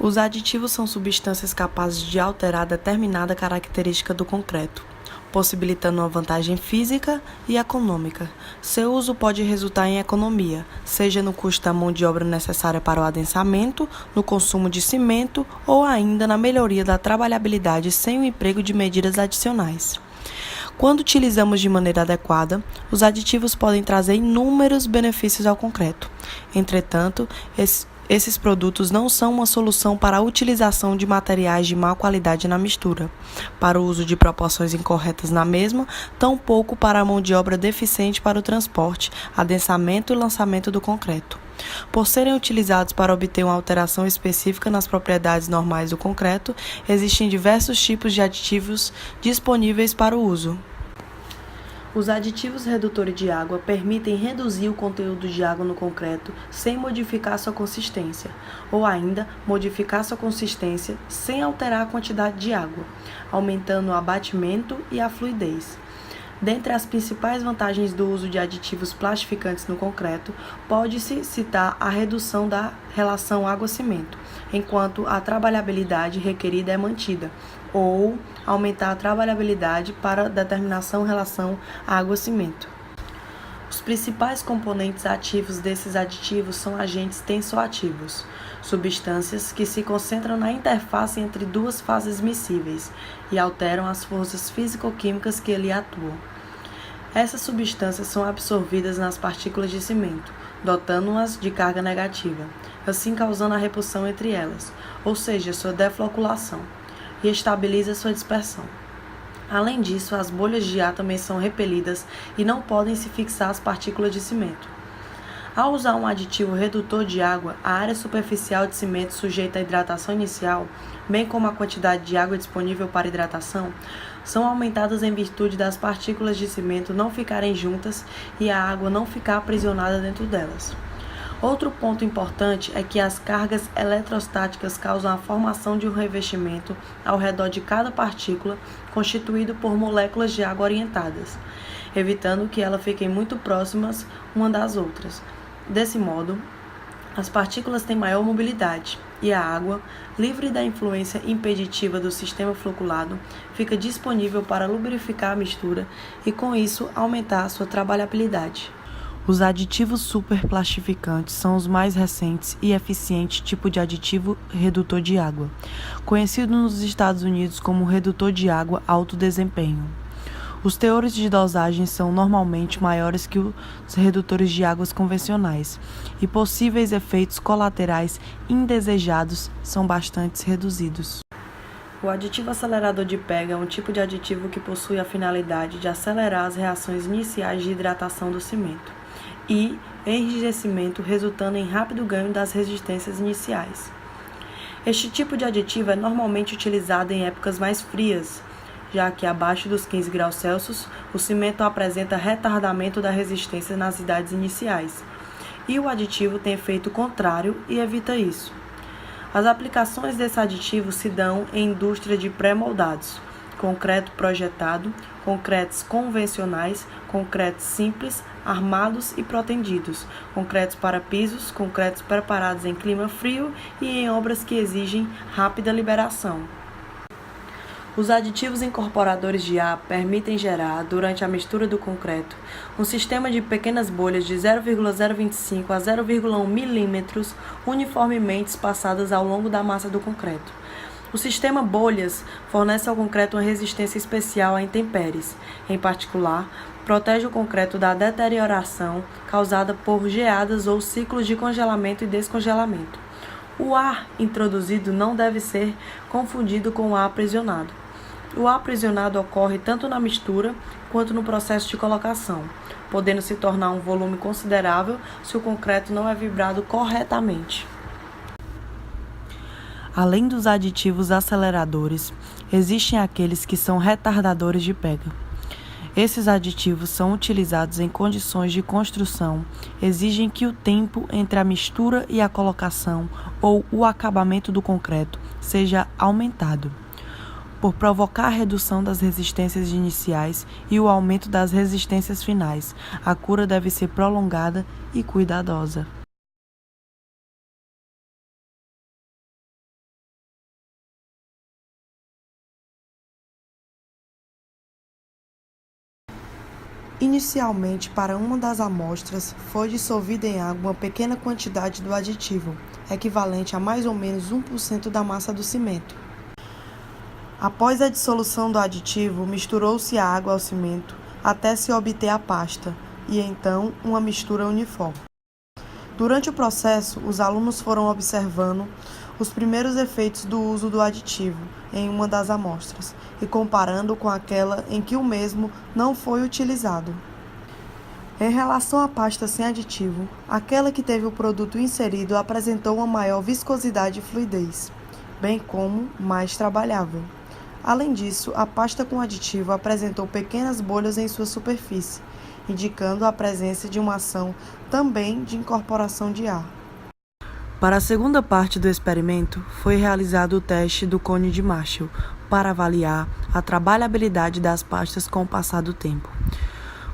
Os aditivos são substâncias capazes de alterar determinada característica do concreto, possibilitando uma vantagem física e econômica. Seu uso pode resultar em economia, seja no custo da mão de obra necessária para o adensamento, no consumo de cimento ou ainda na melhoria da trabalhabilidade sem o emprego de medidas adicionais. Quando utilizamos de maneira adequada, os aditivos podem trazer inúmeros benefícios ao concreto. Entretanto, esses produtos não são uma solução para a utilização de materiais de má qualidade na mistura, para o uso de proporções incorretas na mesma, tampouco para a mão de obra deficiente para o transporte, adensamento e lançamento do concreto. Por serem utilizados para obter uma alteração específica nas propriedades normais do concreto, existem diversos tipos de aditivos disponíveis para o uso. Os aditivos redutores de água permitem reduzir o conteúdo de água no concreto sem modificar sua consistência, ou ainda modificar sua consistência sem alterar a quantidade de água, aumentando o abatimento e a fluidez. Dentre as principais vantagens do uso de aditivos plastificantes no concreto, pode-se citar a redução da relação água-cimento, enquanto a trabalhabilidade requerida é mantida, ou aumentar a trabalhabilidade para determinação relação água-cimento. Os principais componentes ativos desses aditivos são agentes tensoativos, substâncias que se concentram na interface entre duas fases miscíveis e alteram as forças físico-químicas que ali atuam. Essas substâncias são absorvidas nas partículas de cimento, dotando-as de carga negativa, assim causando a repulsão entre elas, ou seja, sua defloculação, e estabiliza sua dispersão. Além disso, as bolhas de ar também são repelidas e não podem se fixar às partículas de cimento. Ao usar um aditivo redutor de água, a área superficial de cimento sujeita à hidratação inicial, bem como a quantidade de água disponível para hidratação, são aumentadas em virtude das partículas de cimento não ficarem juntas e a água não ficar aprisionada dentro delas. Outro ponto importante é que as cargas eletrostáticas causam a formação de um revestimento ao redor de cada partícula, constituído por moléculas de água orientadas, evitando que elas fiquem muito próximas uma das outras. Desse modo, as partículas têm maior mobilidade e a água, livre da influência impeditiva do sistema floculado, fica disponível para lubrificar a mistura e, com isso, aumentar a sua trabalhabilidade. Os aditivos superplastificantes são os mais recentes e eficientes tipo de aditivo redutor de água, conhecido nos Estados Unidos como redutor de água alto desempenho. Os teores de dosagem são normalmente maiores que os redutores de águas convencionais e possíveis efeitos colaterais indesejados são bastante reduzidos. O aditivo acelerador de pega é um tipo de aditivo que possui a finalidade de acelerar as reações iniciais de hidratação do cimento e enrijecimento, resultando em rápido ganho das resistências iniciais. Este tipo de aditivo é normalmente utilizado em épocas mais frias, já que abaixo dos 15 graus Celsius, o cimento apresenta retardamento da resistência nas idades iniciais, e o aditivo tem efeito contrário e evita isso. As aplicações desse aditivo se dão em indústria de pré-moldados, concreto projetado, concretos convencionais, concretos simples, armados e protendidos, concretos para pisos, concretos preparados em clima frio e em obras que exigem rápida liberação. Os aditivos incorporadores de ar permitem gerar, durante a mistura do concreto, um sistema de pequenas bolhas de 0,025 a 0,1 milímetros uniformemente espaçadas ao longo da massa do concreto. O sistema bolhas fornece ao concreto uma resistência especial a intempéries. Em particular, protege o concreto da deterioração causada por geadas ou ciclos de congelamento e descongelamento. O ar introduzido não deve ser confundido com o ar aprisionado. O ar aprisionado ocorre tanto na mistura quanto no processo de colocação, podendo se tornar um volume considerável se o concreto não é vibrado corretamente. Além dos aditivos aceleradores, existem aqueles que são retardadores de pega. Esses aditivos são utilizados em condições de construção, exigem que o tempo entre a mistura e a colocação ou o acabamento do concreto seja aumentado, por provocar a redução das resistências iniciais e o aumento das resistências finais. A cura deve ser prolongada e cuidadosa. Inicialmente, para uma das amostras, foi dissolvida em água uma pequena quantidade do aditivo, equivalente a mais ou menos 1% da massa do cimento. Após a dissolução do aditivo, misturou-se a água ao cimento até se obter a pasta, e então uma mistura uniforme. Durante o processo, os alunos foram observando os primeiros efeitos do uso do aditivo em uma das amostras e comparando com aquela em que o mesmo não foi utilizado. Em relação à pasta sem aditivo, aquela que teve o produto inserido apresentou uma maior viscosidade e fluidez, bem como mais trabalhável. Além disso, a pasta com aditivo apresentou pequenas bolhas em sua superfície, indicando a presença de uma ação também de incorporação de ar. Para a segunda parte do experimento, foi realizado o teste do cone de Marshall para avaliar a trabalhabilidade das pastas com o passar do tempo.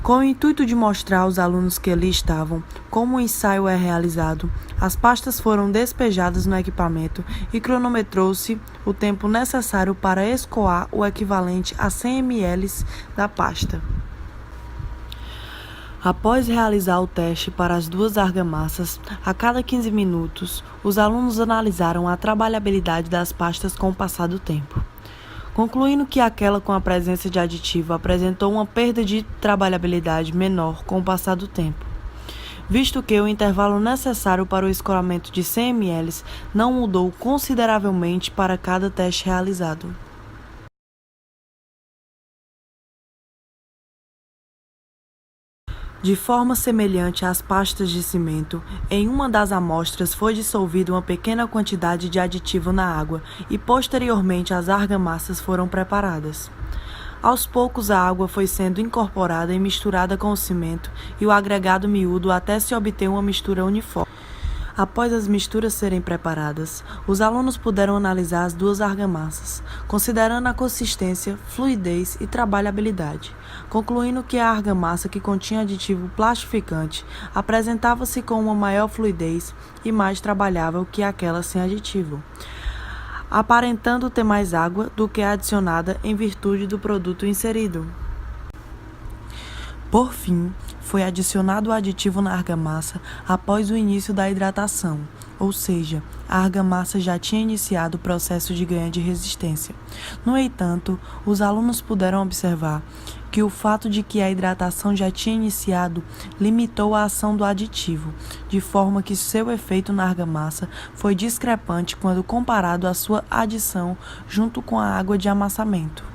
Com o intuito de mostrar aos alunos que ali estavam como o ensaio é realizado, as pastas foram despejadas no equipamento e cronometrou-se o tempo necessário para escoar o equivalente a 100 ml da pasta. Após realizar o teste para as duas argamassas, a cada 15 minutos, os alunos analisaram a trabalhabilidade das pastas com o passar do tempo, concluindo que aquela com a presença de aditivo apresentou uma perda de trabalhabilidade menor com o passar do tempo, visto que o intervalo necessário para o escoamento de 100 ml não mudou consideravelmente para cada teste realizado. De forma semelhante às pastas de cimento, em uma das amostras foi dissolvida uma pequena quantidade de aditivo na água e posteriormente as argamassas foram preparadas. Aos poucos a água foi sendo incorporada e misturada com o cimento e o agregado miúdo até se obter uma mistura uniforme. Após as misturas serem preparadas, os alunos puderam analisar as duas argamassas, considerando a consistência, fluidez e trabalhabilidade, concluindo que a argamassa que continha aditivo plastificante apresentava-se com uma maior fluidez e mais trabalhável que aquela sem aditivo, aparentando ter mais água do que a adicionada em virtude do produto inserido. Por fim, foi adicionado o aditivo na argamassa após o início da hidratação, ou seja, a argamassa já tinha iniciado o processo de ganho de resistência. No entanto, os alunos puderam observar que o fato de que a hidratação já tinha iniciado limitou a ação do aditivo, de forma que seu efeito na argamassa foi discrepante quando comparado à sua adição junto com a água de amassamento.